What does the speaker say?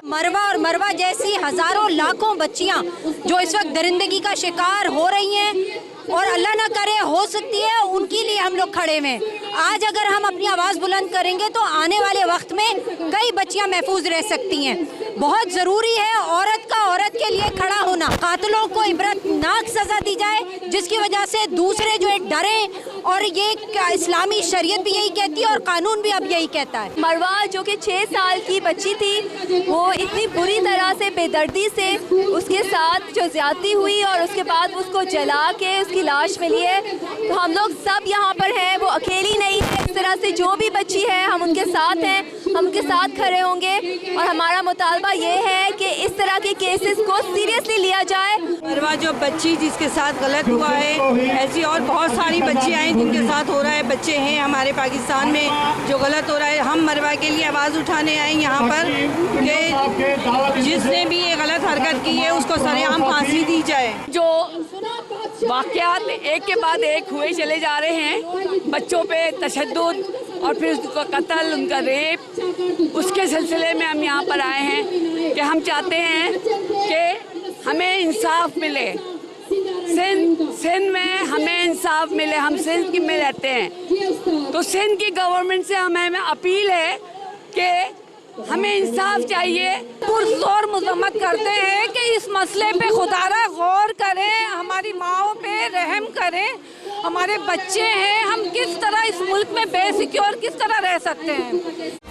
मरवा और मरवा जैसी हजारों लाखों बच्चियां जो इस वक्त दरिंदगी का शिकार हो रही हैं और अल्लाह ना करे हो सकती है, उनके लिए हम लोग खड़े हैं। आज अगर हम अपनी आवाज़ बुलंद करेंगे तो आने वाले वक्त में कई बच्चियां महफूज रह सकती हैं। बहुत ज़रूरी है औरत का औरत के लिए खड़ा होना। कातिलों को इबरतनाक सज़ा दी जाए जिसकी वजह से दूसरे जो है डरें, और ये इस्लामी शरीयत भी यही कहती है और कानून भी अब यही कहता है। मरवा जो कि 6 साल की बच्ची थी, वो इतनी बुरी तरह से बेदर्दी से उसके साथ जो ज्यादती हुई और उसके बाद उसको जला के उसकी लाश मिली है। तो हम लोग सब यहाँ पर हैं, वो अकेली नहीं है। इस तरह से जो भी बच्ची है हम उनके साथ हैं, हम उनके साथ खड़े होंगे और हमारा मुतालबा ये है कि इस तरह के केसेस को सीरियसली लिया जाए। मरवा जो बच्ची जिसके साथ गलत हुआ है, ऐसी और बहुत सारी बच्चियाँ हैं जिनके साथ हो रहा है। बच्चे हैं हमारे पाकिस्तान में जो गलत हो रहा है। हम मरवा के लिए आवाज़ उठाने आए यहाँ पर कि जिसने भी ये गलत हरकत की है उसको सरेआम फांसी दी जाए। जो वाक़यात एक के बाद एक हुए चले जा रहे हैं, बच्चों पे तशद्दुद और फिर उनका कत्ल, उनका रेप, उसके सिलसिले में हम यहाँ पर आए हैं कि हम चाहते हैं कि हमें इंसाफ मिले। सिंध में हमें इंसाफ मिले। हम सिंध में रहते हैं तो सिंध की गवर्नमेंट से हमें अपील है कि हमें इंसाफ चाहिए। पुरजोर मजम्मत करते हैं कि इस मसले पे खुदारा गौर करें, हमारी माँओं पे रहम करें। हमारे बच्चे हैं, हम किस तरह इस मुल्क में बेसिक्योर किस तरह रह सकते हैं।